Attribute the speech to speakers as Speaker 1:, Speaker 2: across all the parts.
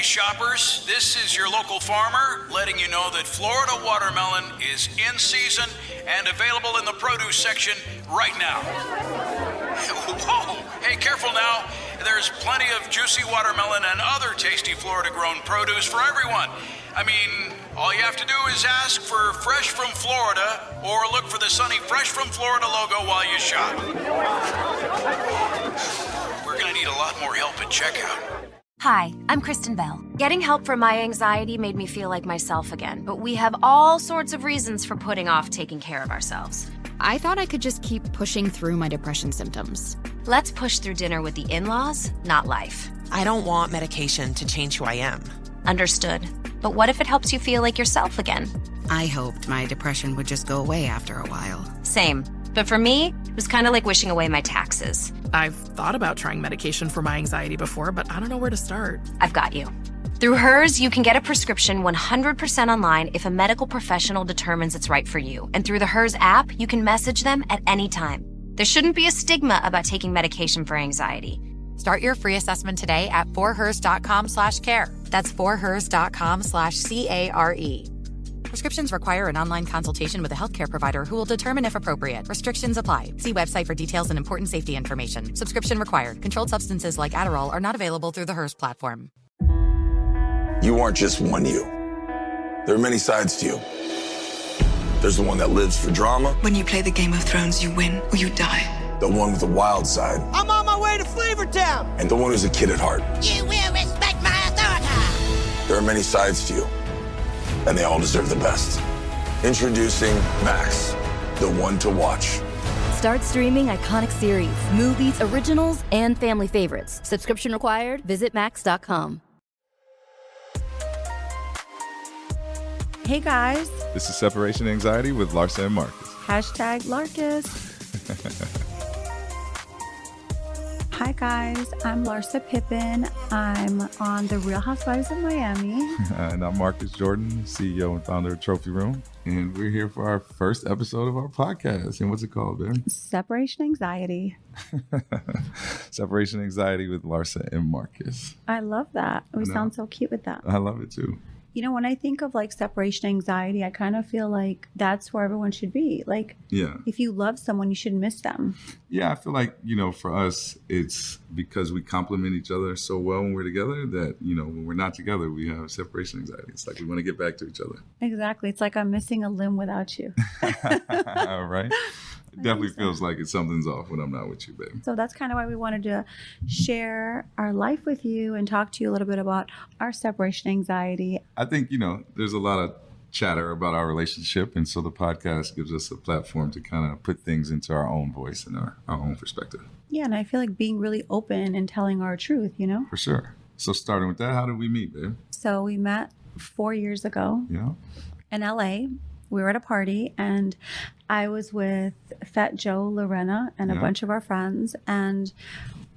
Speaker 1: shoppers, this is your local farmer letting you know that Florida watermelon is in season and available in the produce section right now. Whoa, hey, careful now. There's plenty of juicy watermelon and other tasty Florida-grown produce for everyone. I mean, all you have to do is ask for Fresh from Florida or look for the sunny Fresh from Florida logo while you shop. We're going to need a lot more help at checkout.
Speaker 2: Hi, I'm Kristen Bell. Getting help for my anxiety made me feel like myself again, but we have all sorts of reasons for putting off taking care of ourselves.
Speaker 3: I thought I could just keep pushing through my depression symptoms.
Speaker 2: Let's push through dinner with the in-laws, not life.
Speaker 4: I don't want medication to change who I am.
Speaker 2: Understood. But what if it helps you feel like yourself again?
Speaker 3: I hoped my depression would just go away after a while.
Speaker 2: Same. But for me, it was kind of like wishing away my taxes.
Speaker 5: I've thought about trying medication for my anxiety before, but I don't know where to start.
Speaker 2: I've got you. Through hers, you can get a prescription 100% online if a medical professional determines it's right for you. And through the hers app, you can message them at any time. There shouldn't be a stigma about taking medication for anxiety.
Speaker 6: Start your free assessment today at forhers.com/care. That's forhers.com/CARE. Prescriptions require an online consultation with a healthcare provider who will determine if appropriate. Restrictions apply. See website for details and important safety information. Subscription required. Controlled substances like Adderall are not available through the Hers platform.
Speaker 7: You aren't just one you. There are many sides to you. There's the one that lives for drama.
Speaker 8: When you play the Game of Thrones, you win or you die.
Speaker 7: The one with the wild side.
Speaker 9: I'm on my way to Flavortown.
Speaker 7: And the one who's a kid at heart.
Speaker 10: You will respect my authority.
Speaker 7: There are many sides to you, and they all deserve the best. Introducing Max, the one to watch.
Speaker 11: Start streaming iconic series, movies, originals, and family favorites. Subscription required. Visit Max.com.
Speaker 12: Hey guys.
Speaker 13: This is Separation Anxiety with Larsa and Marcus.
Speaker 12: #Larcus. Hi guys, I'm Larsa Pippen. I'm on The Real Housewives of Miami.
Speaker 13: And I'm Marcus Jordan, CEO and founder of Trophy Room. And we're here for our first episode of our podcast. And what's it called, Ben?
Speaker 12: Separation Anxiety.
Speaker 13: Separation Anxiety with Larsa and Marcus.
Speaker 12: I love that. We sound so cute with that.
Speaker 13: I love it too.
Speaker 12: You know, when I think of like separation anxiety, I kind of feel like that's where everyone should be. Like, if you love someone, you should miss them.
Speaker 13: Yeah, I feel like, for us, it's because we complement each other so well when we're together that, when we're not together, we have separation anxiety. It's like we want to get back to each other.
Speaker 12: Exactly. It's like I'm missing a limb without you.
Speaker 13: Right. It definitely feels like something's off when I'm not with you, babe.
Speaker 12: So that's kind of why we wanted to share our life with you and talk to you a little bit about our separation anxiety.
Speaker 13: I think, there's a lot of chatter about our relationship. And so the podcast gives us a platform to kind of put things into our own voice and our own perspective.
Speaker 12: Yeah. And I feel like being really open and telling our truth,
Speaker 13: For sure. So starting with that, how did we meet, babe?
Speaker 12: So we met 4 years ago in LA. We were at a party and I was with Fat Joe, Lorena, and a bunch of our friends. And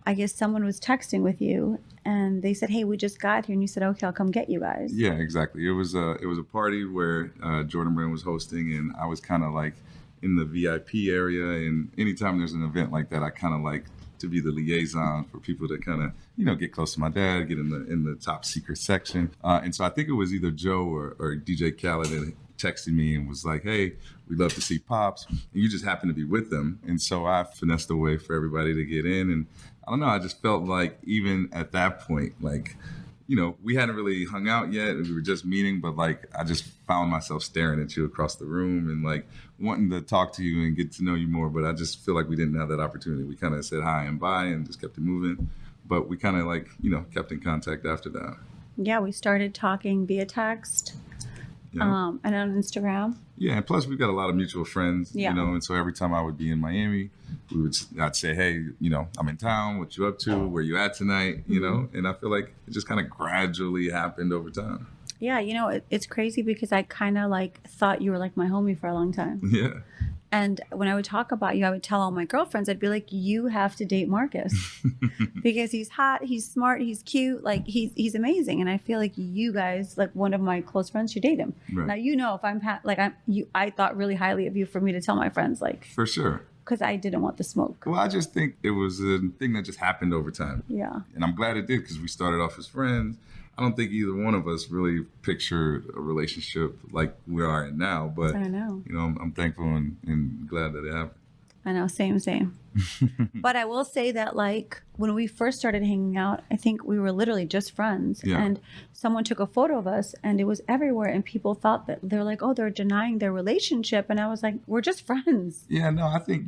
Speaker 12: I guess someone was texting with you and they said, hey, we just got here. And you said, okay, I'll come get you guys.
Speaker 13: Yeah, exactly. It was a party where Jordan Brand was hosting and I was kind of like in the VIP area. And anytime there's an event like that, I kind of like to be the liaison for people to kind of, get close to my dad, get in the top secret section. And so I think it was either Joe or DJ Khaled that texted me and was like, hey, we'd love to see Pops. And you just happened to be with them. And so I finessed a way for everybody to get in. And I don't know, I just felt like even at that point, like, we hadn't really hung out yet. We were just meeting, but like, I just found myself staring at you across the room and like wanting to talk to you and get to know you more. But I just feel like we didn't have that opportunity. We kind of said hi and bye and just kept it moving. But we kind of like, kept in contact after that.
Speaker 12: Yeah, we started talking via text. And on Instagram.
Speaker 13: Yeah, and plus we've got a lot of mutual friends, and so every time I would be in Miami, I'd say, hey, I'm in town, what you up to, where you at tonight, and I feel like it just kind of gradually happened over time.
Speaker 12: Yeah, it's crazy because I kind of like thought you were like my homie for a long time.
Speaker 13: Yeah.
Speaker 12: And when I would talk about you, I would tell all my girlfriends, I'd be like, you have to date Marcus because he's hot, he's smart, he's cute, like he's amazing. And I feel like you guys, like one of my close friends should date him. Right. Now, if I'm I thought really highly of you for me to tell my friends, like,
Speaker 13: for sure.
Speaker 12: because I didn't want the smoke.
Speaker 13: Well, I just think it was a thing that just happened over time.
Speaker 12: Yeah.
Speaker 13: And I'm glad it did because we started off as friends. I don't think either one of us really pictured a relationship like we are in now. But,
Speaker 12: I know.
Speaker 13: I'm thankful and glad that it happened.
Speaker 12: I know, same. But I will say that, like, when we first started hanging out, I think we were literally just friends.
Speaker 13: Yeah.
Speaker 12: And someone took a photo of us and it was everywhere. And people thought that they're like, oh, they're denying their relationship. And I was like, we're just friends.
Speaker 13: Yeah, no, I think,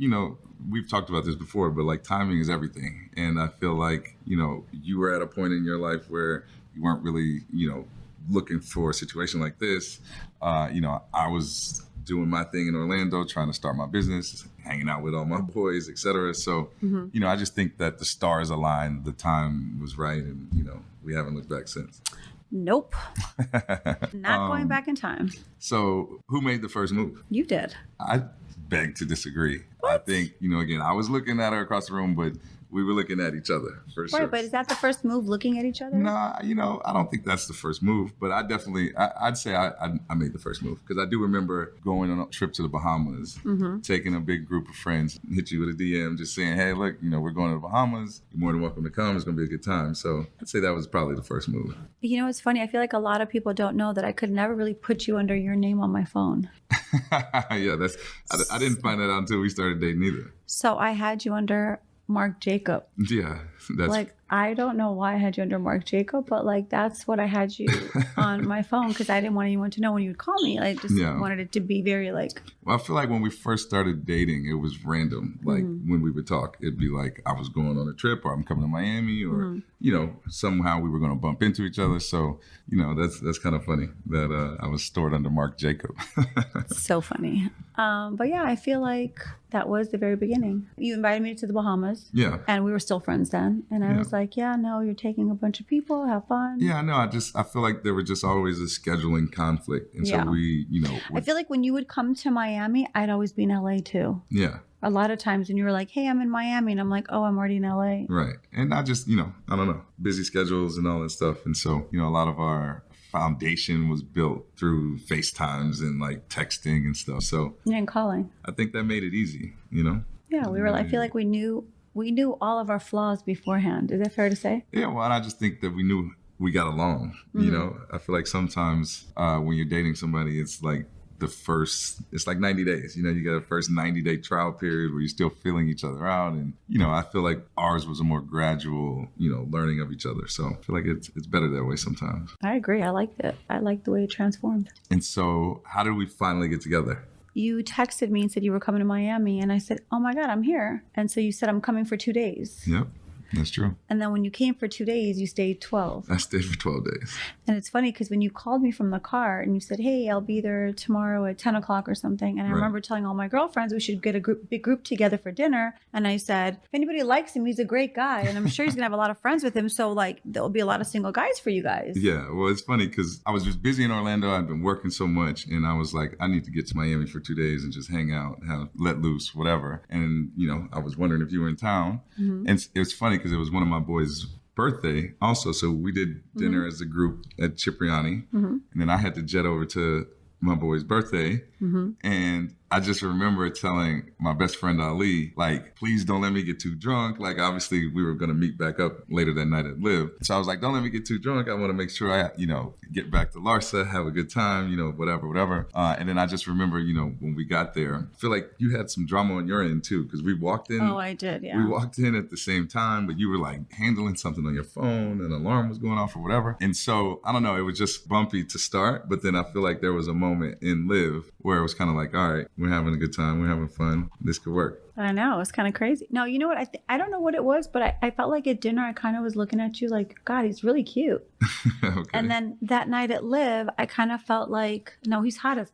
Speaker 13: we've talked about this before, but like timing is everything. And I feel like, you were at a point in your life where you weren't really, looking for a situation like this. I was doing my thing in Orlando, trying to start my business, hanging out with all my boys, etc. So, I just think that the stars aligned, the time was right, and, we haven't looked back since.
Speaker 12: Nope. Not going back in time.
Speaker 13: So who made the first move?
Speaker 12: You did.
Speaker 13: I beg to disagree. What? I think, again, I was looking at her across the room, but we were looking at each other for sure.
Speaker 12: Right, but is that the first move, looking at each other?
Speaker 13: Nah, I don't think that's the first move, but I'd say I made the first move because I do remember going on a trip to the Bahamas, taking a big group of friends, hit you with a DM, just saying, hey, look, we're going to the Bahamas. You're more than welcome to come. It's going to be a good time. So I'd say that was probably the first move.
Speaker 12: It's funny. I feel like a lot of people don't know that I could never really put you under your name on my phone.
Speaker 13: Yeah, I didn't find that out until we started dating either.
Speaker 12: So I had you under Mark Jacob.
Speaker 13: Yeah, that's
Speaker 12: like, I don't know why I had you under Mark Jacob, but like that's what I had you on my phone because I didn't want anyone to know when you would call me. I just wanted it to be very like.
Speaker 13: Well, I feel like when we first started dating, it was random. Like when we would talk, it'd be like I was going on a trip, or I'm coming to Miami, or somehow we were going to bump into each other. So that's kind of funny that I was stored under Mark Jacob.
Speaker 12: So funny. But yeah, I feel like that was the very beginning. You invited me to the Bahamas.
Speaker 13: Yeah.
Speaker 12: And we were still friends then. And I was like, yeah, no, you're taking a bunch of people, have fun.
Speaker 13: Yeah, no, I feel like there was just always a scheduling conflict. And so we,
Speaker 12: I feel like when you would come to Miami, I'd always be in LA too.
Speaker 13: Yeah.
Speaker 12: A lot of times when you were like, hey, I'm in Miami. And I'm like, oh, I'm already in LA.
Speaker 13: Right. And I just, I don't know, busy schedules and all that stuff. And so, a lot of our foundation was built through FaceTimes and like texting and stuff. So
Speaker 12: and calling.
Speaker 13: I think that made it easy,
Speaker 12: Yeah, we were. I feel like we knew all of our flaws beforehand. Is that fair to say?
Speaker 13: Yeah, well, and I just think that we knew we got along. I feel like sometimes when you're dating somebody, it's like it's like 90 days. You got a first 90-day trial period where you're still feeling each other out. And, I feel like ours was a more gradual, learning of each other. So I feel like it's better that way sometimes.
Speaker 12: I agree. I liked it. I liked the way it transformed.
Speaker 13: And so how did we finally get together?
Speaker 12: You texted me and said you were coming to Miami. And I said, oh my God, I'm here. And so you said, I'm coming for 2 days.
Speaker 13: Yep. That's true.
Speaker 12: And then when you came for 2 days, you stayed 12.
Speaker 13: I stayed for 12 days.
Speaker 12: And it's funny because when you called me from the car and you said, hey, I'll be there tomorrow at 10 o'clock or something. And I remember telling all my girlfriends we should get a big group together for dinner. And I said, if anybody likes him, he's a great guy. And I'm sure he's going to have a lot of friends with him. So like there'll be a lot of single guys for you guys.
Speaker 13: Yeah. Well, it's funny because I was just busy in Orlando. I'd been working so much. And I was like, I need to get to Miami for 2 days and just hang out, let loose, whatever. And, I was wondering if you were in town. And it was funny because it was one of my boys' birthday also. So we did dinner as a group at Cipriani. And then I had to jet over to my boy's birthday. And I just remember telling my best friend Ali, like, please don't let me get too drunk. Like, obviously, we were going to meet back up later that night at Live. So I was like, don't let me get too drunk. I want to make sure I, get back to Larsa, have a good time, whatever. And then I just remember, when we got there, I feel like you had some drama on your end, too, because we walked in.
Speaker 12: Oh, I did, yeah.
Speaker 13: We walked in at the same time, but you were, like, handling something on your phone. An alarm was going off or whatever. And so, I don't know, it was just bumpy to start. But then I feel like there was a moment in Live where it was kind of like, all right, we're having a good time. We're having fun. This could work.
Speaker 12: I know. It's kind of crazy. No, you know what? I don't know what it was, but I felt like at dinner, I kind of was looking at you like, God, he's really cute.
Speaker 13: Okay.
Speaker 12: And then that night at Live, I kind of felt like, no, he's hot as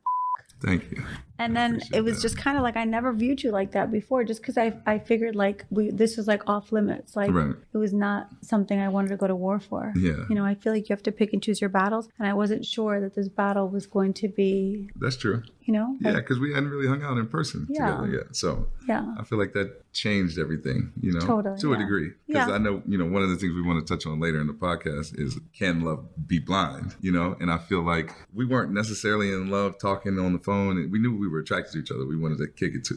Speaker 13: Thank you.
Speaker 12: And then it was just kind of like I never viewed you like that before, just because I figured like this was like off limits. Like it was not something I wanted to go to war for.
Speaker 13: Yeah.
Speaker 12: I feel like you have to pick and choose your battles. And I wasn't sure that this battle was going to be.
Speaker 13: That's true.
Speaker 12: Yeah,
Speaker 13: because we hadn't really hung out in person together yet. So I feel like that changed everything,
Speaker 12: totally,
Speaker 13: to a degree. Because I know, one of the things we want to touch on later in the podcast is can love be blind, and I feel like we weren't necessarily in love talking on the phone. And we knew we we were attracted to each other. We wanted to kick it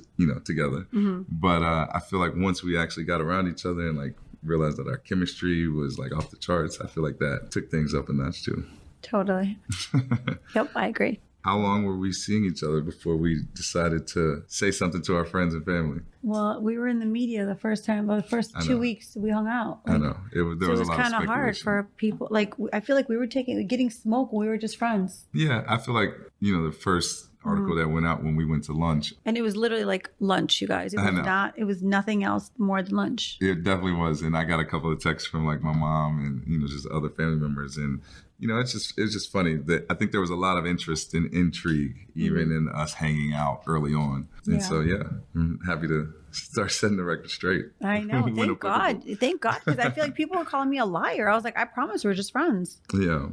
Speaker 13: together. But I feel like once we actually got around each other and like realized that our chemistry was like off the charts, I feel like that took things up a notch too.
Speaker 12: Totally. Yep, I agree.
Speaker 13: How long were we seeing each other before we decided to say something to our friends and family?
Speaker 12: Well, we were in the media the first 2 weeks we hung out.
Speaker 13: I know. There was a lot of speculation.
Speaker 12: Kind of hard for people. Like, I feel like we were getting smoke when we were just friends.
Speaker 13: Yeah, I feel like, the first article that went out when we went to lunch.
Speaker 12: And it was literally like lunch, you guys. It was nothing else more than lunch.
Speaker 13: It definitely was. And I got a couple of texts from like my mom and, just other family members. And, it's just funny that I think there was a lot of interest and intrigue even in us hanging out early on. And so, I'm happy to start setting the record straight.
Speaker 12: I know. Thank God. Thank God. Because I feel like people were calling me a liar. I was like, I promise we're just friends.
Speaker 13: Yeah.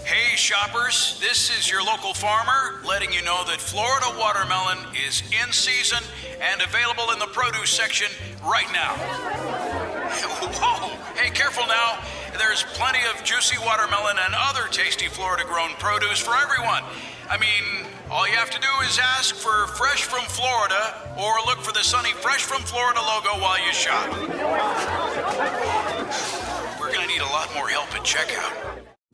Speaker 1: Hey shoppers, this is your local farmer letting you know that Florida watermelon is in season and available in the produce section right now. Whoa, hey, careful now. There's plenty of juicy watermelon and other tasty Florida-grown produce for everyone. I mean, all you have to do is ask for Fresh from Florida or look for the sunny Fresh from Florida logo while you shop. We're going to need a lot more help at checkout.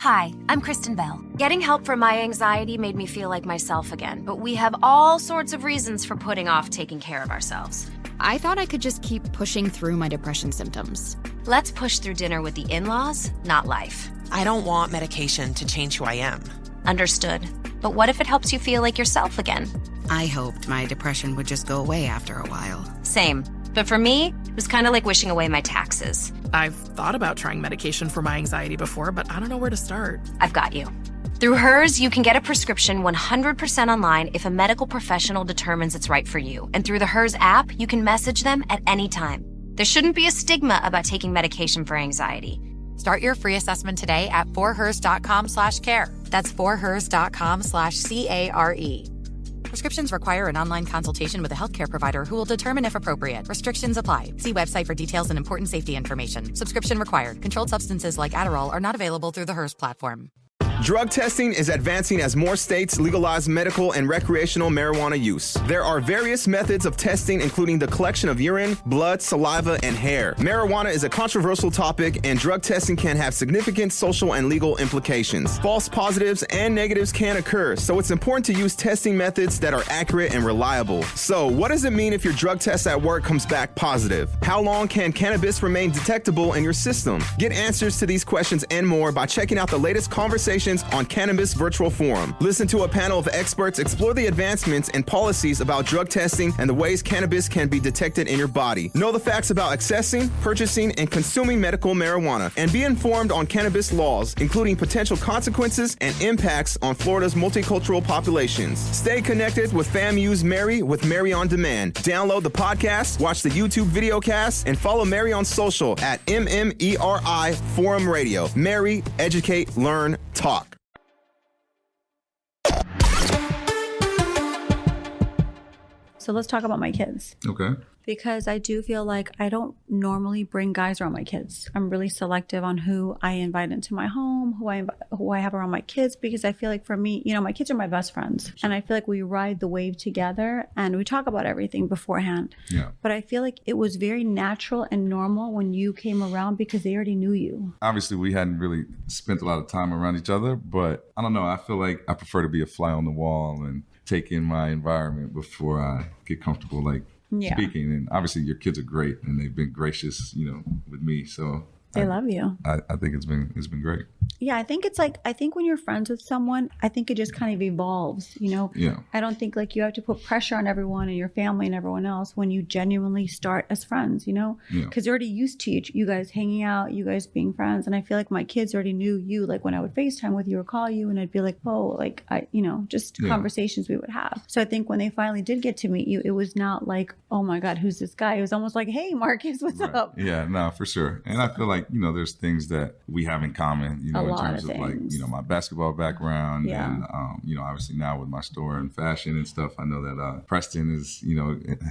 Speaker 2: Hi, I'm Kristen Bell. Getting help for my anxiety made me feel like myself again, but we have all sorts of reasons for putting off taking care of ourselves.
Speaker 3: I thought I could just keep pushing through my depression symptoms.
Speaker 2: Let's push through dinner with the in-laws, not life.
Speaker 4: I don't want medication to change who I am.
Speaker 2: Understood. But what if it helps you feel like yourself again?
Speaker 14: I hoped my depression would just go away after a while.
Speaker 2: Same. But for me, it was kind of like wishing away my taxes.
Speaker 5: I've thought about trying medication for my anxiety before, but I don't know where to start.
Speaker 2: I've got you. Through Hers, you can get a prescription 100% online if a medical professional determines it's right for you. And through the Hers app, you can message them at any time. There shouldn't be a stigma about taking medication for anxiety.
Speaker 6: Start your free assessment today at forhers.com/care. That's forhers.com/CARE. Prescriptions require an online consultation with a healthcare provider who will determine if appropriate. Restrictions apply. See website for details and important safety information. Subscription required. Controlled substances like Adderall are not available through the Hers platform.
Speaker 15: Drug testing is advancing as more states legalize medical and recreational marijuana use. There are various methods of testing, including the collection of urine, blood, saliva, and hair. Marijuana is a controversial topic, and drug testing can have significant social and legal implications. False positives and negatives can occur, so it's important to use testing methods that are accurate and reliable. So, what does it mean if your drug test at work comes back positive? How long can cannabis remain detectable in your system? Get answers to these questions and more by checking out the latest conversations on Cannabis Virtual Forum. Listen to a panel of experts explore the advancements and policies about drug testing and the ways cannabis can be detected in your body. Know the facts about accessing, purchasing, and consuming medical marijuana, and be informed on cannabis laws, including potential consequences and impacts on Florida's multicultural populations. Stay connected with FAMU's Mary with Mary on Demand. Download the podcast, watch the YouTube videocast, and follow Mary on social at MMERI Forum Radio. Mary, educate, learn, talk.
Speaker 12: So let's talk about my kids.
Speaker 13: Okay.
Speaker 12: Because I do feel like I don't normally bring guys around my kids. I'm really selective on who I invite into my home, who I have around my kids, because I feel like for me, my kids are my best friends. And I feel like we ride the wave together and we talk about everything beforehand.
Speaker 13: Yeah.
Speaker 12: But I feel like it was very natural and normal when you came around because they already knew you.
Speaker 13: Obviously, we hadn't really spent a lot of time around each other, but I don't know. I feel like I prefer to be a fly on the wall and take in my environment before I get comfortable, speaking. And obviously your kids are great and they've been gracious, with me. So
Speaker 12: they love you.
Speaker 13: I think it's been great.
Speaker 12: Yeah, I think when you're friends with someone, I think it just kind of evolves,
Speaker 13: Yeah.
Speaker 12: I don't think you have to put pressure on everyone and your family and everyone else when you genuinely start as friends,
Speaker 13: Yeah.
Speaker 12: because they're already used to you guys hanging out, you guys being friends. And I feel like my kids already knew you, when I would FaceTime with you or call you and I'd be like, oh, conversations we would have. So I think when they finally did get to meet you, it was not like, oh my God, who's this guy? It was almost like, hey, Marcus, what's up?
Speaker 13: Yeah, no, for sure. And I feel like, there's things that we have in common, in terms of my basketball background and, obviously now with my store and fashion and stuff, I know that Preston is,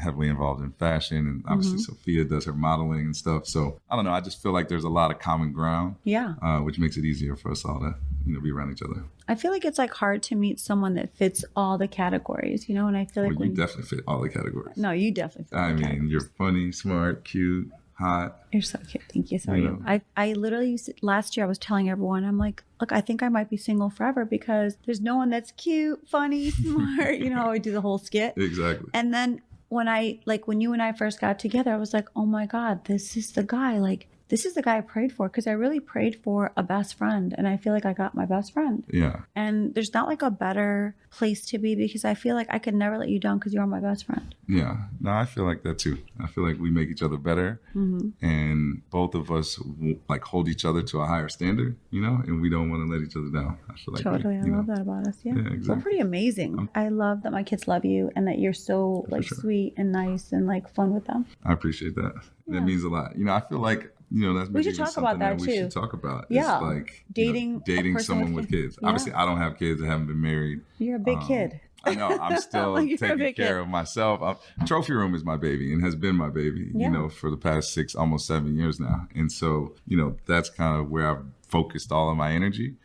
Speaker 13: heavily involved in fashion and obviously Sophia does her modeling and stuff. So I don't know. I just feel like there's a lot of common ground, which makes it easier for us all to be around each other.
Speaker 12: I feel like it's like hard to meet someone that fits all the categories, you know, and I feel like
Speaker 13: you definitely fit all the categories.
Speaker 12: No, you definitely fit
Speaker 13: I mean, you're funny, smart, cute, hot.
Speaker 12: You're so cute. Thank you. So are you. I literally last year I was telling everyone, I'm like, look, I think I might be single forever because there's no one that's cute, funny, smart. You know, I do the whole skit.
Speaker 13: Exactly.
Speaker 12: And then when you and I first got together, I was like, oh my God, this is the guy. Like, this is the guy I prayed for, because I really prayed for a best friend, and I feel like I got my best friend.
Speaker 13: Yeah.
Speaker 12: And there's not like a better place to be, because I feel like I could never let you down because you're my best friend.
Speaker 13: Yeah. No, I feel like that too. I feel like we make each other better, and both of us like hold each other to a higher standard, you know, and we don't want to let each other down. I feel like
Speaker 12: totally. I love that about us. Yeah.
Speaker 13: Exactly.
Speaker 12: We're pretty amazing. I love that my kids love you and that you're so like sweet and nice and like fun with them.
Speaker 13: I appreciate that. Yeah. That means a lot. You know, I feel like, you know, that's
Speaker 12: we should talk about that too.
Speaker 13: We should talk about.
Speaker 12: Yeah,
Speaker 13: it's like
Speaker 12: dating
Speaker 13: someone with kids.
Speaker 12: Yeah.
Speaker 13: Obviously, I don't have kids. I haven't been married.
Speaker 12: You're a big kid.
Speaker 13: I know. I'm still taking care of myself. Trophy Room is my baby and has been my baby, you know, for the past 6, almost 7 years now. And so, you know, that's kind of where I've focused all of my energy.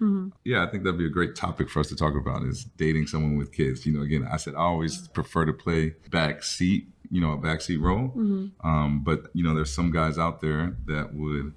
Speaker 13: Yeah, I think that'd be a great topic for us to talk about, is dating someone with kids. You know, again, I said I always prefer to play backseat, you know, a backseat role. But, you know, there's some guys out there that would,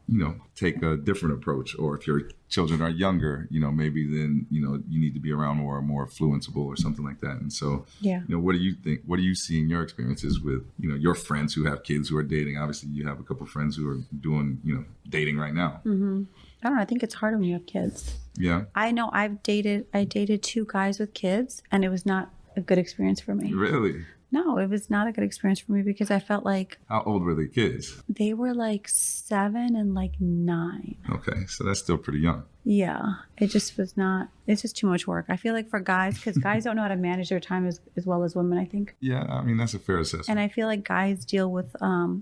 Speaker 13: you know, take a different approach. Or if your children are younger, you know, maybe then, you know, you need to be around more fluenceable or something like that. And so, you know, what do you think? What do you see in your experiences with, you know, your friends who have kids who are dating? Obviously, you have a couple of friends who are doing, you know, dating right now.
Speaker 12: I don't know. I think it's hard when you have kids.
Speaker 13: Yeah.
Speaker 12: I know I dated 2 guys with kids, and it was not a good experience for me.
Speaker 13: Really?
Speaker 12: No, it was not a good experience for me, because I felt like...
Speaker 13: How old were the kids?
Speaker 12: They were like 7 and like 9.
Speaker 13: Okay, so that's still pretty young.
Speaker 12: Yeah, it just was not... It's just too much work. I feel like for guys, because guys don't know how to manage their time as well as women, I think.
Speaker 13: Yeah, I mean, that's a fair assessment.
Speaker 12: And I feel like guys deal with...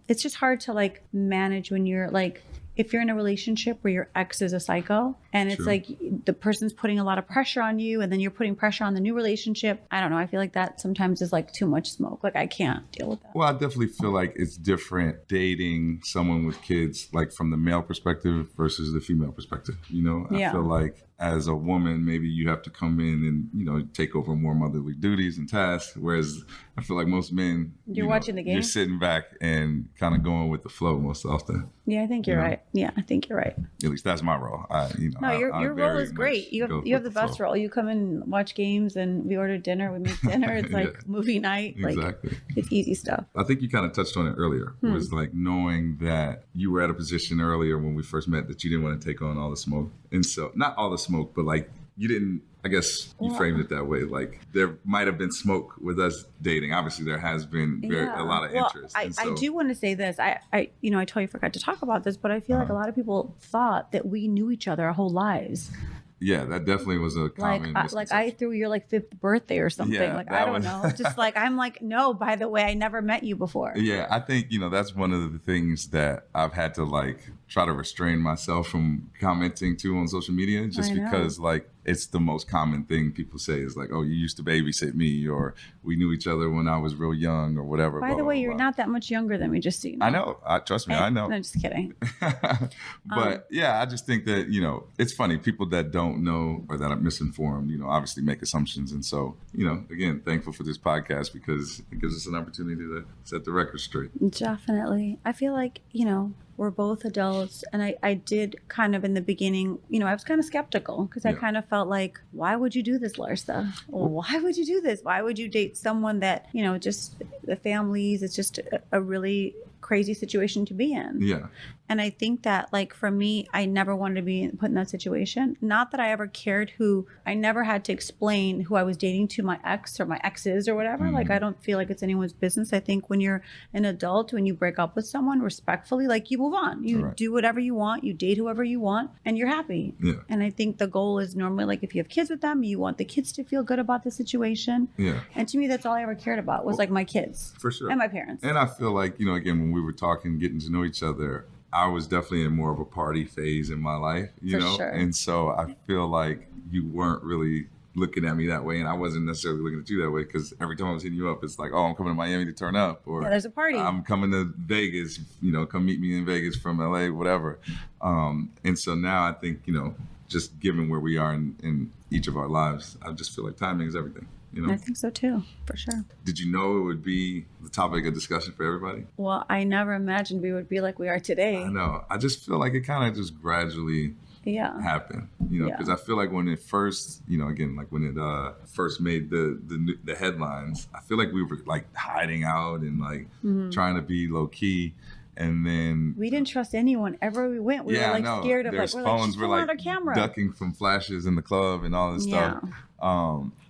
Speaker 12: it's just hard to like manage when you're like... If you're in a relationship where your ex is a psycho, and it's like the person's putting a lot of pressure on you, and then you're putting pressure on the new relationship, I don't know. I feel like that sometimes is like too much smoke. Like, I can't deal with that.
Speaker 13: Well, I definitely feel like it's different dating someone with kids, like from the male perspective versus the female perspective. You know, I feel like as a woman, maybe you have to come in and, you know, take over more motherly duties and tasks. Whereas I feel like most men,
Speaker 12: you're watching the game.
Speaker 13: You're sitting back and kind of going with the flow most often.
Speaker 12: Yeah, I think you're right. Yeah, I think you're right.
Speaker 13: At least that's my role.
Speaker 12: Your role is great. You have the best role. You come and watch games, and we order dinner. We make dinner. It's like movie night.
Speaker 13: Exactly.
Speaker 12: Like, it's easy stuff.
Speaker 13: I think you kind of touched on it earlier. Was like knowing that you were at a position earlier when we first met that you didn't want to take on all the smoke. And so, not all the smoke, but like you didn't, I guess you framed it that way. Like there might have been smoke with us dating. Obviously there has been a lot of interest.
Speaker 12: I do want to say this. I totally forgot to talk about this, but I feel like a lot of people thought that we knew each other our whole lives.
Speaker 13: Yeah, that definitely was a common misconception.
Speaker 12: Like I threw your like 5th birthday or something.
Speaker 13: Yeah,
Speaker 12: like I don't know. Just like I'm like, no, by the way, I never met you before.
Speaker 13: Yeah, I think, you know, that's one of the things that I've had to like try to restrain myself from commenting to on social media, just because like it's the most common thing people say is like, oh, you used to babysit me, or we knew each other when I was real young, or whatever.
Speaker 12: By the way, you're not that much younger than me, just so you know.
Speaker 13: I know. Trust me, I know.
Speaker 12: No, I'm just kidding.
Speaker 13: But yeah, I just think that, you know, it's funny. People that don't know or that are misinformed, you know, obviously make assumptions. And so, you know, again, thankful for this podcast because it gives us an opportunity to set the record straight.
Speaker 12: Definitely. I feel like, you know, we're both adults, and I did kind of in the beginning, you know, I was kind of skeptical because I kind of felt like, why would you do this, Larsa? Why would you do this? Why would you date someone that, you know, just the families, it's just a really crazy situation to be in.
Speaker 13: Yeah.
Speaker 12: And I think that, like, for me, I never wanted to be put in that situation. Not that I ever cared I never had to explain who I was dating to my ex or my exes or whatever. Mm-hmm. Like, I don't feel like it's anyone's business. I think when you're an adult, when you break up with someone respectfully, like, you move on. You do whatever you want. You date whoever you want, and you're happy.
Speaker 13: Yeah.
Speaker 12: And I think the goal is normally, like, if you have kids with them, you want the kids to feel good about the situation.
Speaker 13: Yeah.
Speaker 12: And to me, that's all I ever cared about was, like, my kids.
Speaker 13: For sure.
Speaker 12: And my parents.
Speaker 13: And I feel like, you know, again, when we were talking, getting to know each other, I was definitely in more of a party phase in my life, you know?
Speaker 12: Sure.
Speaker 13: And so I feel like you weren't really looking at me that way, and I wasn't necessarily looking at you that way, because every time I was hitting you up, it's like, oh, I'm coming to Miami to turn up, or
Speaker 12: there's a party.
Speaker 13: I'm coming to Vegas, you know, come meet me in Vegas from LA, whatever. And so now I think, you know, just given where we are in each of our lives, I just feel like timing is everything. You know?
Speaker 12: I think so too, for sure.
Speaker 13: Did you know it would be the topic of discussion for everybody?
Speaker 12: Well, I never imagined we would be like we are today.
Speaker 13: I know. I just feel like it kind of just gradually happened, you know, because I feel like when it first, you know, again, like when it first made the headlines, I feel like we were like hiding out and like trying to be low key. And then
Speaker 12: we didn't trust anyone ever we went. We were like scared of
Speaker 13: There's
Speaker 12: like
Speaker 13: phones were like
Speaker 12: camera.
Speaker 13: ducking from flashes in the club and all this stuff.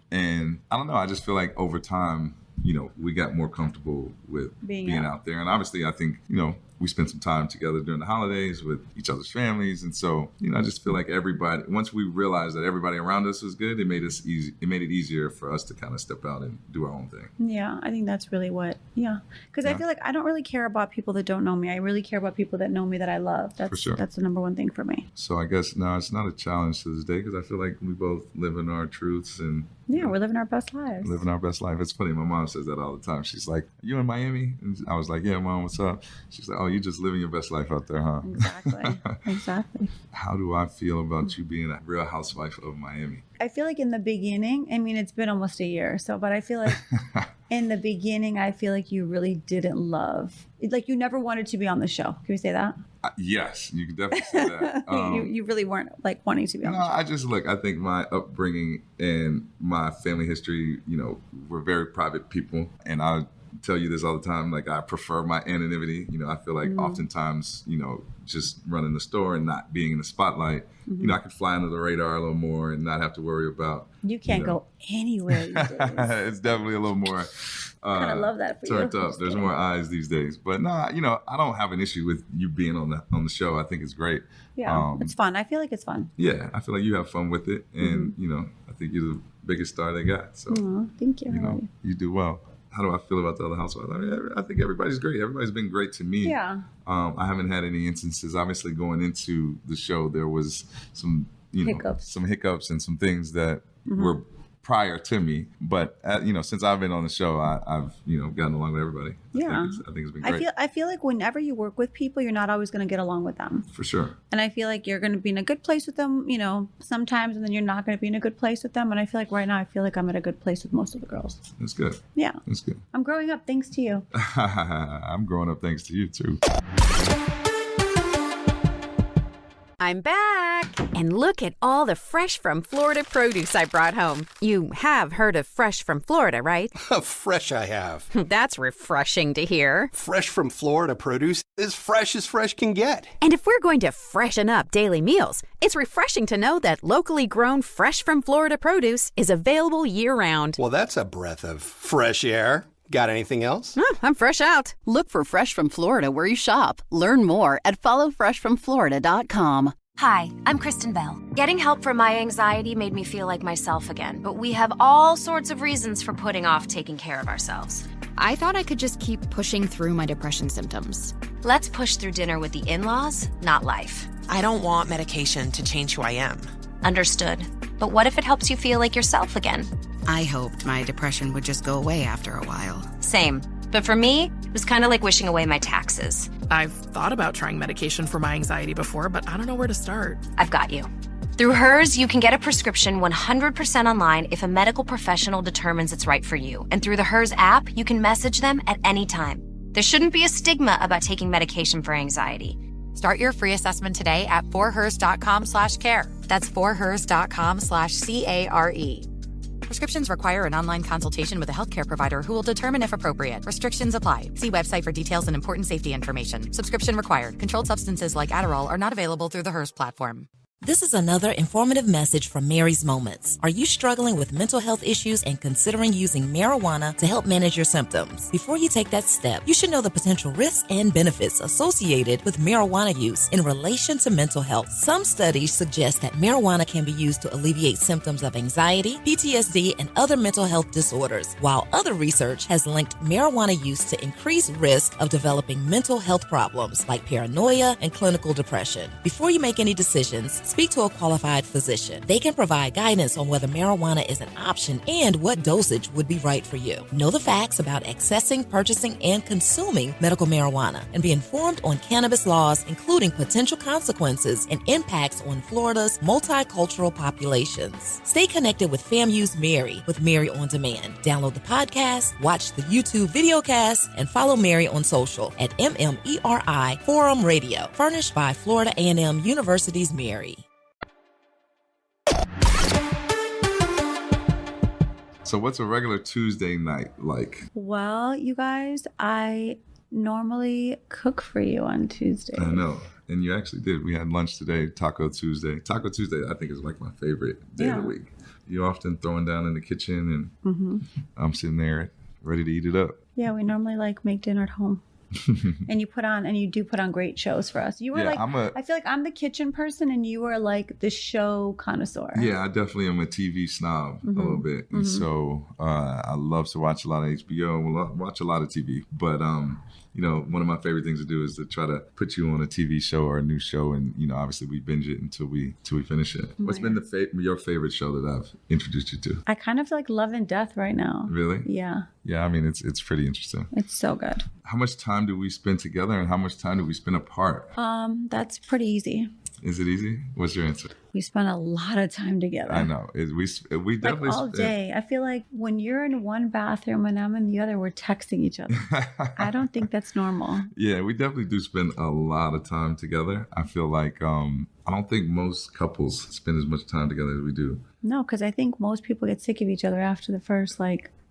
Speaker 13: And I don't know, I just feel like over time, you know, we got more comfortable with being out there. And obviously I think, you know, we spent some time together during the holidays with each other's families. And so, you know, I just feel like everybody, once we realized that everybody around us was good, it made it easier for us to kind of step out and do our own thing.
Speaker 12: Yeah, I think that's really what, because I feel like I don't really care about people that don't know me. I really care about people that know me, that I love. That's,
Speaker 13: for sure.
Speaker 12: That's the number one thing for me.
Speaker 13: So I guess, no, it's not a challenge to this day because I feel like we both live in our truths and
Speaker 12: we're living our best lives.
Speaker 13: Living our best life. It's funny. My mom says that all the time. She's like, "Are you in Miami?" And I was like, "Yeah, Mom, what's up?" She's like, "Oh, you just living your best life out there, huh?"
Speaker 12: Exactly.
Speaker 13: How do I feel about you being a real housewife of Miami?
Speaker 12: I feel like in the beginning, I mean, it's been almost a year, but I feel like in the beginning, I feel like you really didn't love, like you never wanted to be on the show. Can we say that?
Speaker 13: Yes, you can definitely say that.
Speaker 12: You really weren't like wanting to be on the show.
Speaker 13: I just I think my upbringing and my family history, you know, we're very private people. And I tell you this all the time, like I prefer my anonymity. You know, I feel like oftentimes, you know, just running the store and not being in the spotlight, you know, I could fly under the radar a little more and not have to worry about.
Speaker 12: You can't go anywhere these days.
Speaker 13: It's definitely a little more
Speaker 12: kind of love that for
Speaker 13: turned up. There's more eyes these days. But no, you know, I don't have an issue with you being on the show. I think it's great.
Speaker 12: Yeah, it's fun. I feel like it's fun.
Speaker 13: Yeah, I feel like you have fun with it. And, you know, I think you're the biggest star they got. So,
Speaker 12: thank you.
Speaker 13: You know, you do well. How do I feel about the other housewives? I mean, I think everybody's great. Everybody's been great to me.
Speaker 12: Yeah.
Speaker 13: I haven't had any instances. Obviously, going into the show, there was some, some hiccups and some things that were prior to me. But, you know, since I've been on the show, I've, you know, gotten along with everybody.
Speaker 12: Yeah.
Speaker 13: I think it's been great.
Speaker 12: I feel like whenever you work with people, you're not always going to get along with them.
Speaker 13: For sure.
Speaker 12: And I feel like you're going to be in a good place with them, you know, sometimes, and then you're not going to be in a good place with them. And I feel like right now, I feel like I'm at a good place with most of the girls.
Speaker 13: That's good.
Speaker 12: Yeah.
Speaker 13: That's good.
Speaker 12: I'm growing up thanks to you.
Speaker 13: I'm growing up thanks to you, too.
Speaker 16: I'm back! And look at all the fresh from Florida produce I brought home. You have heard of fresh from Florida, right?
Speaker 17: Fresh I have.
Speaker 16: That's refreshing to hear.
Speaker 17: Fresh from Florida produce is fresh as fresh can get.
Speaker 16: And if we're going to freshen up daily meals, it's refreshing to know that locally grown fresh from Florida produce is available year-round.
Speaker 17: Well, that's a breath of fresh air. Got anything else?
Speaker 16: Oh, I'm fresh out.
Speaker 18: Look for Fresh from Florida where you shop. Learn more at followfreshfromflorida.com.
Speaker 2: Hi, I'm Kristen Bell. Getting help for my anxiety made me feel like myself again, but we have all sorts of reasons for putting off taking care of ourselves.
Speaker 3: I thought I could just keep pushing through my depression symptoms.
Speaker 2: Let's push through dinner with the in-laws, not life.
Speaker 4: I don't want medication to change who I am.
Speaker 2: Understood. But what if it helps you feel like yourself again?
Speaker 14: I hoped my depression would just go away after a while.
Speaker 2: Same. But for me, it was kind of like wishing away my taxes.
Speaker 5: I've thought about trying medication for my anxiety before, but I don't know where to start.
Speaker 2: I've got you. Through Hers, you can get a prescription 100% online if a medical professional determines it's right for you. And through the Hers app, you can message them at any time. There shouldn't be a stigma about taking medication for anxiety.
Speaker 6: Start your free assessment today at forhers.com/care. That's forhers.com/CARE. Prescriptions require an online consultation with a healthcare provider who will determine if appropriate. Restrictions apply. See website for details and important safety information. Subscription required. Controlled substances like Adderall are not available through the Hers platform.
Speaker 19: This is another informative message from Mary's Moments. Are you struggling with mental health issues and considering using marijuana to help manage your symptoms? Before you take that step, you should know the potential risks and benefits associated with marijuana use in relation to mental health. Some studies suggest that marijuana can be used to alleviate symptoms of anxiety, PTSD, and other mental health disorders, while other research has linked marijuana use to increased risk of developing mental health problems like paranoia and clinical depression. Before you make any decisions, speak to a qualified physician. They can provide guidance on whether marijuana is an option and what dosage would be right for you. Know the facts about accessing, purchasing, and consuming medical marijuana, and be informed on cannabis laws, including potential consequences and impacts on Florida's multicultural populations. Stay connected with FAMU's Mary with Mary on Demand. Download the podcast, watch the YouTube videocast, and follow Mary on social at MMERI Forum Radio, furnished by Florida A&M University's Mary.
Speaker 13: So what's a regular Tuesday night like?
Speaker 12: Well, you guys, I normally cook for you on Tuesdays.
Speaker 13: I know. And you actually did. We had lunch today, Taco Tuesday. Taco Tuesday, I think, is like my favorite day of the week. You're often throwing down in the kitchen, and I'm sitting there ready to eat it up.
Speaker 12: Yeah, we normally make dinner at home. And you do put on great shows for us. You were I feel like I'm the kitchen person and you are like the show connoisseur.
Speaker 13: Yeah, I definitely am a TV snob a little bit. And so I love to watch a lot of HBO, watch a lot of TV. But, one of my favorite things to do is to try to put you on a TV show or a new show. And, obviously we binge it until we finish it. What's been your favorite show that I've introduced you to?
Speaker 12: I kind of like Love and Death right now.
Speaker 13: Really?
Speaker 12: Yeah.
Speaker 13: Yeah, I mean, it's pretty interesting.
Speaker 12: It's so good.
Speaker 13: How much time do we spend together and how much time do we spend apart?
Speaker 12: That's pretty easy.
Speaker 13: Is it easy? What's your answer?
Speaker 12: We spend a lot of time together.
Speaker 13: I know. We definitely
Speaker 12: all day. I feel like when you're in one bathroom and I'm in the other, we're texting each other. I don't think that's normal.
Speaker 13: Yeah, we definitely do spend a lot of time together. I feel like I don't think most couples spend as much time together as we do.
Speaker 12: No, because I think most people get sick of each other after the first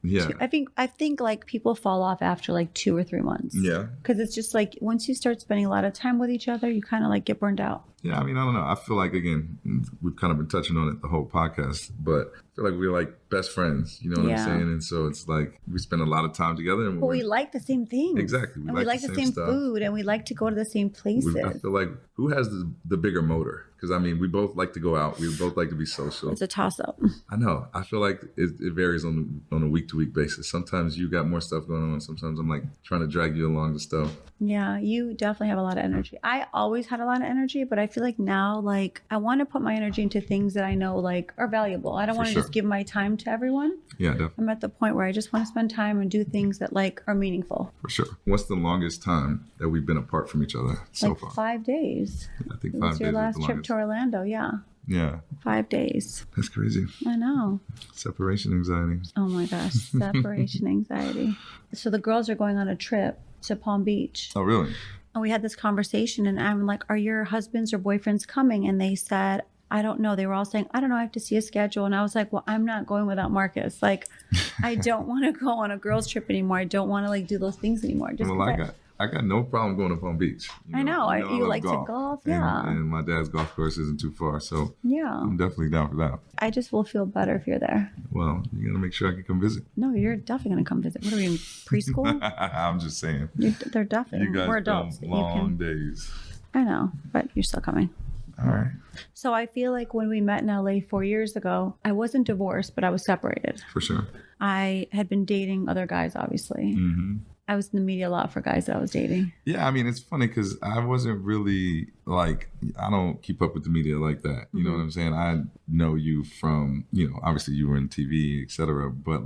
Speaker 13: Yeah.
Speaker 12: I think like people fall off after 2 or 3 months.
Speaker 13: Yeah.
Speaker 12: Because it's just once you start spending a lot of time with each other, you kind of get burned out.
Speaker 13: Yeah, I mean, I don't know. I feel like, again, we've kind of been touching on it the whole podcast, but I feel like we're like best friends, you know what I'm saying? And so it's like we spend a lot of time together. And
Speaker 12: we like the same things.
Speaker 13: Exactly.
Speaker 12: We like the same food, and we like to go to the same places.
Speaker 13: I feel like who has the bigger motor? Because, I mean, we both like to go out. We both like to be social.
Speaker 12: It's a toss-up.
Speaker 13: I know. I feel like it varies on a week-to-week basis. Sometimes you got more stuff going on. Sometimes I'm trying to drag you along to stuff.
Speaker 12: Yeah, you definitely have a lot of energy. I always had a lot of energy, but I feel like now, I want to put my energy into things that I know, are valuable. I don't want to just give my time to everyone.
Speaker 13: Yeah, definitely.
Speaker 12: I'm at the point where I just want to spend time and do things that, are meaningful.
Speaker 13: For sure. What's the longest time that we've been apart from each other so far?
Speaker 12: 5 days.
Speaker 13: I think 5 days.
Speaker 12: It was your last trip to Orlando, yeah.
Speaker 13: Yeah.
Speaker 12: 5 days.
Speaker 13: That's crazy.
Speaker 12: I know.
Speaker 13: Separation anxiety.
Speaker 12: Oh my gosh, separation anxiety. So the girls are going on a trip to Palm Beach.
Speaker 13: Oh, really?
Speaker 12: And we had this conversation and I'm like, are your husbands or boyfriends coming? And they said, I don't know. They were all saying, I don't know. I have to see a schedule. And I was like, well, I'm not going without Marcus. I don't want to go on a girls trip anymore. I don't want to do those things anymore. Just
Speaker 13: I got no problem going to Palm Beach.
Speaker 12: I know. You like to golf. Yeah.
Speaker 13: And my dad's golf course isn't too far. So
Speaker 12: yeah,
Speaker 13: I'm definitely down for that.
Speaker 12: I just will feel better if you're there.
Speaker 13: Well, you got to make sure I can come visit.
Speaker 12: No, you're definitely going to come visit. What are we in preschool?
Speaker 13: I'm just saying.
Speaker 12: They're definitely. We're adults.
Speaker 13: Long days.
Speaker 12: I know, but you're still coming.
Speaker 13: All right.
Speaker 12: So I feel like when we met in LA 4 years ago, I wasn't divorced, but I was separated.
Speaker 13: For sure.
Speaker 12: I had been dating other guys, obviously.
Speaker 13: Mm-hmm.
Speaker 12: I was in the media a lot for guys that I was dating.
Speaker 13: Yeah, I mean, it's funny because I wasn't really I don't keep up with the media like that. You know what I'm saying? I know you from, obviously you were in TV, et cetera. But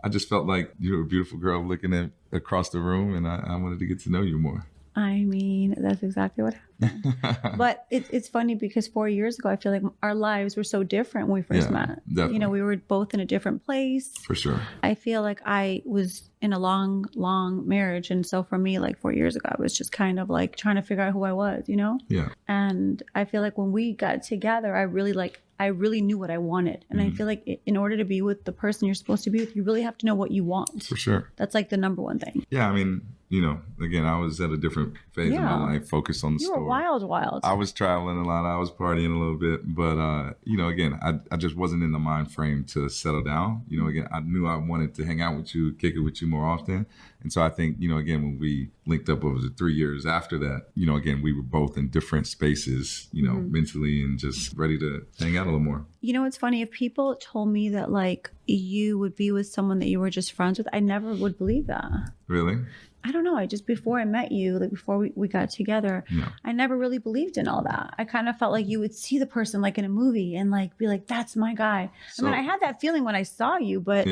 Speaker 13: I just felt like you were a beautiful girl looking across the room and I wanted to get to know you more.
Speaker 12: I mean, that's exactly what happened. But it's funny because 4 years ago, I feel like our lives were so different when we first met.
Speaker 13: Definitely.
Speaker 12: We were both in a different place.
Speaker 13: For sure.
Speaker 12: I feel like I was in a long, long marriage. And so for me, 4 years ago, I was just kind of trying to figure out who I was,
Speaker 13: Yeah.
Speaker 12: And I feel like when we got together, I really knew what I wanted. And I feel like in order to be with the person you're supposed to be with, you really have to know what you want.
Speaker 13: For sure.
Speaker 12: That's the number one thing.
Speaker 13: Yeah, I mean, again, I was at a different phase of my life, focused on the store.
Speaker 12: You were wild.
Speaker 13: I was traveling a lot. I was partying a little bit. But, again, I just wasn't in the mind frame to settle down. Again, I knew I wanted to hang out with you, kick it with you more often. And so I think, again, when we linked up over the 3 years after that, again, we were both in different spaces, mentally and just ready to hang out a little more.
Speaker 12: It's funny. If people told me that you would be with someone that you were just friends with, I never would believe that.
Speaker 13: Really?
Speaker 12: I don't know. I just, before I met you, like before we got together, I never really believed in all that. I kind of felt like you would see the person like in a movie and like be like, that's my guy. So, I mean, I had that feeling when I saw you, but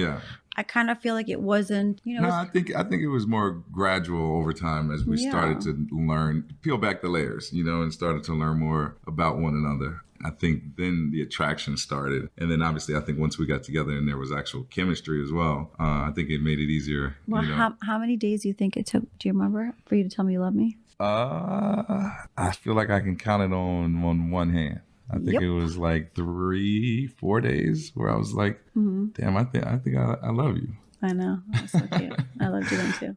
Speaker 12: I kind of feel like it wasn't, you know.
Speaker 13: No, I think it was more gradual over time as we started to learn, peel back the layers, you know, and started to learn more about one another. I think then the attraction started. And then obviously I think once we got together and there was actual chemistry as well, I think it made it easier.
Speaker 12: Well, how many days do you think it took, do you remember, for you to tell me you love me?
Speaker 13: I feel like I can count it on one hand. I think it was like 3-4 days where I was like, damn, I think I love you.
Speaker 12: I know. That's so cute. I loved you then too.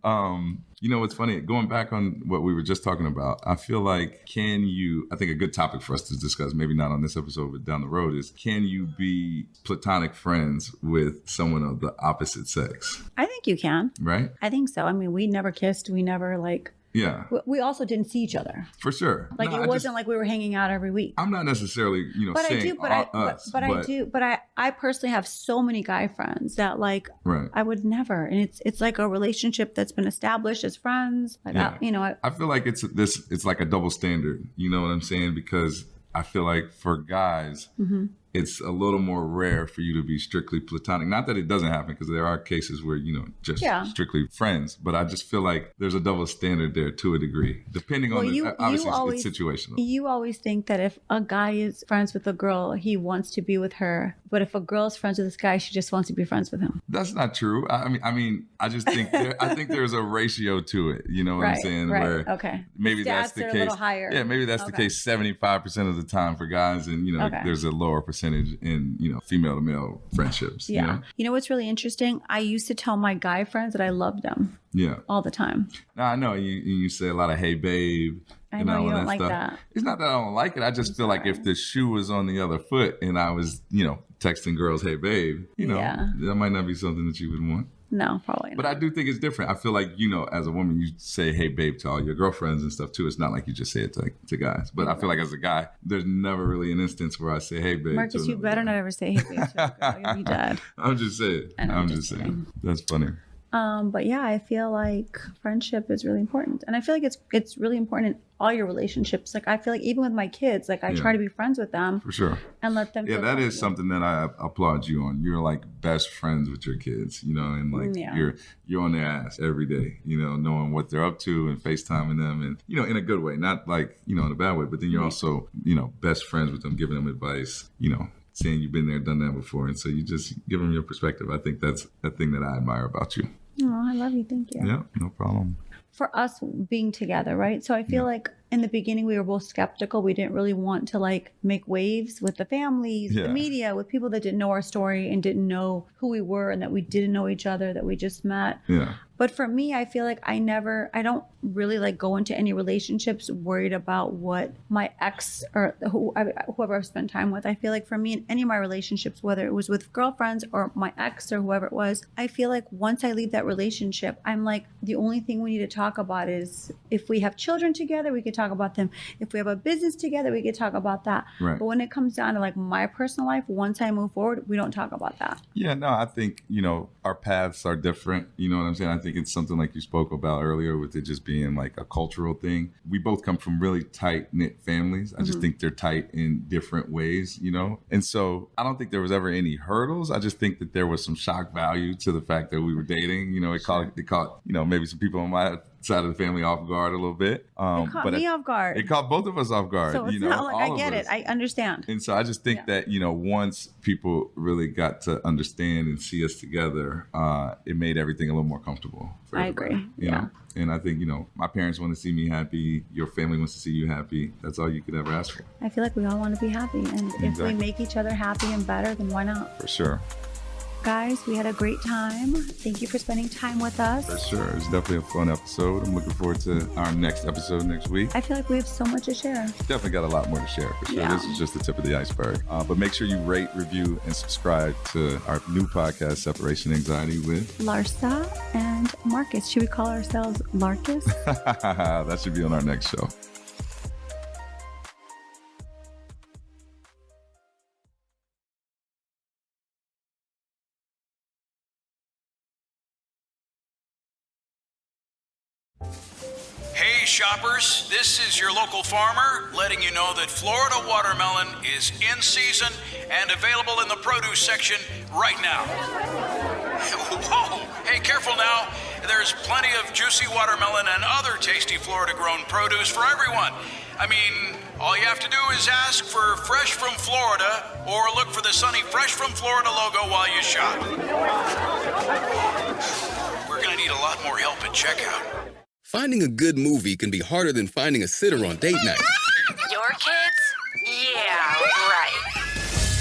Speaker 13: You know, what's funny, going back on what we were just talking about, I feel like I think a good topic for us to discuss, maybe not on this episode, but down the road, is can you be platonic friends with someone of the opposite sex?
Speaker 12: I think you can.
Speaker 13: Right?
Speaker 12: I think so. I mean, we never kissed. We never
Speaker 13: Yeah.
Speaker 12: We also didn't see each other.
Speaker 13: For sure.
Speaker 12: Like it wasn't like we were hanging out every week.
Speaker 13: I'm not necessarily, saying us.
Speaker 12: But I personally have so many guy friends that like I would never. And it's like a relationship that's been established as friends. Like
Speaker 13: I feel like it's like a double standard. You know what I'm saying? Because I feel like for guys, it's a little more rare for you to be strictly platonic. Not that it doesn't happen, because there are cases where, just strictly friends. But I just feel like there's a double standard there to a degree, depending on obviously it's situational.
Speaker 12: You always think that if a guy is friends with a girl, he wants to be with her. But if a girl is friends with this guy, she just wants to be friends with him.
Speaker 13: That's not true. I mean, I just think I think there's a ratio to it. You know what I'm saying?
Speaker 12: Right.
Speaker 13: Where maybe that's the case. A little higher. Yeah, maybe that's the case 75% of the time for guys, and there's a lower percentage in female to male friendships.
Speaker 12: Yeah. You know what's really interesting? I used to tell my guy friends that I loved them.
Speaker 13: Yeah.
Speaker 12: All the time.
Speaker 13: No, I know you say a lot of "Hey, babe."
Speaker 12: I know you don't like that.
Speaker 13: It's not that I don't like it. I just feel like if the shoe was on the other foot and I was, texting girls, "Hey, babe," that might not be something that you would want.
Speaker 12: No, probably not.
Speaker 13: But I do think it's different. I feel like, as a woman, you say, "Hey, babe," to all your girlfriends and stuff too. It's not like you just say it to guys. But I feel like as a guy, there's never really an instance where I say, "Hey, babe."
Speaker 12: Marcus, you better not ever say, "Hey, babe," to a girl. You'll be dead.
Speaker 13: I'm just saying. I'm just saying. That's funny.
Speaker 12: But yeah, I feel like friendship is really important. And I feel like it's really important in all your relationships. Like I feel like even with my kids, like I try to be friends with them.
Speaker 13: For sure.
Speaker 12: And let them
Speaker 13: feel that is something that I applaud you on. You're like best friends with your kids, and like you're on their ass every day, knowing what they're up to and FaceTiming them and, in a good way, not like, in a bad way, but then you're also, best friends with them, giving them advice, saying you've been there, done that before. And so you just give them your perspective. I think that's a thing that I admire about you.
Speaker 12: Oh, I love you. Thank you.
Speaker 13: Yeah, no problem.
Speaker 12: For us being together, right? So I feel like in the beginning we were both skeptical. We didn't really want to like make waves with the families, the media, with people that didn't know our story and didn't know who we were and that we didn't know each other, that we just met.
Speaker 13: Yeah.
Speaker 12: But for me, I feel like I don't really like go into any relationships worried about what my ex or whoever I've spent time with. I feel like for me in any of my relationships, whether it was with girlfriends or my ex or whoever it was, I feel like once I leave that relationship, I'm like, the only thing we need to talk about is if we have children together, we could talk about them. If we have a business together, we could talk about that.
Speaker 13: Right.
Speaker 12: But when it comes down to like my personal life, once I move forward, we don't talk about that.
Speaker 13: Yeah, no, I think, our paths are different. You know what I'm saying? I think it's something like you spoke about earlier with it just being like a cultural thing. We both come from really tight knit families. I just think they're tight in different ways, And so I don't think there was ever any hurdles. I just think that there was some shock value to the fact that we were dating. It caught maybe some people on my side of the family off guard a little bit.
Speaker 12: It caught me off guard.
Speaker 13: It caught both of us off guard.
Speaker 12: So it's not like I get it. I understand.
Speaker 13: And so I just think that, once people really got to understand and see us together, it made everything a little more comfortable for everybody.
Speaker 12: I agree.
Speaker 13: You know? And I think, my parents want to see me happy. Your family wants to see you happy. That's all you could ever ask for.
Speaker 12: I feel like we all want to be happy. And if we make each other happy and better, then why not?
Speaker 13: For sure.
Speaker 12: Guys, we had a great time. Thank you for spending time with us.
Speaker 13: For sure. It's definitely a fun episode. I'm looking forward to our next episode next week.
Speaker 12: I feel like we have so much to share.
Speaker 13: Definitely got a lot more to share, for sure.
Speaker 12: Yeah.
Speaker 13: This is just the tip of the iceberg. But make sure you rate, review, and subscribe to our new podcast, Separation Anxiety with
Speaker 12: Larsa and Marcus. Should we call ourselves Larcus?
Speaker 13: That should be on our next show.
Speaker 1: shoppers, this is your local farmer letting you know that Florida watermelon is in season and available in the produce section right now. Whoa! Hey, careful now. There's plenty of juicy watermelon and other tasty Florida-grown produce for everyone. I mean, all you have to do is ask for Fresh from Florida or look for the sunny Fresh from Florida logo while you shop. We're going to need a lot more help at checkout.
Speaker 20: Finding a good movie can be harder than finding a sitter on date night.
Speaker 16: Your kids? Yeah, right.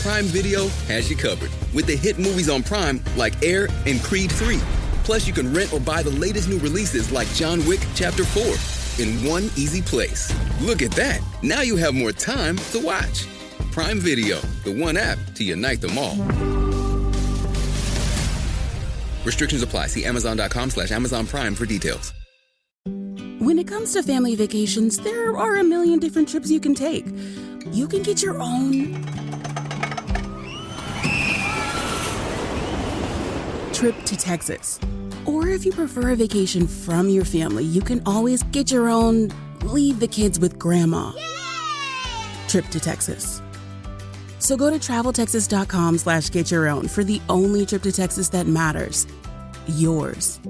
Speaker 20: Prime Video has you covered with the hit movies on Prime like Air and Creed 3. Plus, you can rent or buy the latest new releases like John Wick Chapter 4 in one easy place. Look at that. Now you have more time to watch. Prime Video, the one app to unite them all. Restrictions apply. See Amazon.com/Amazon Prime for details.
Speaker 21: When it comes to family vacations, there are a million different trips you can take. You can get your own trip to Texas. Or if you prefer a vacation from your family, you can always get your own leave the kids with grandma trip to Texas. So go to traveltexas.com/get your own for the only trip to Texas that matters. Yours.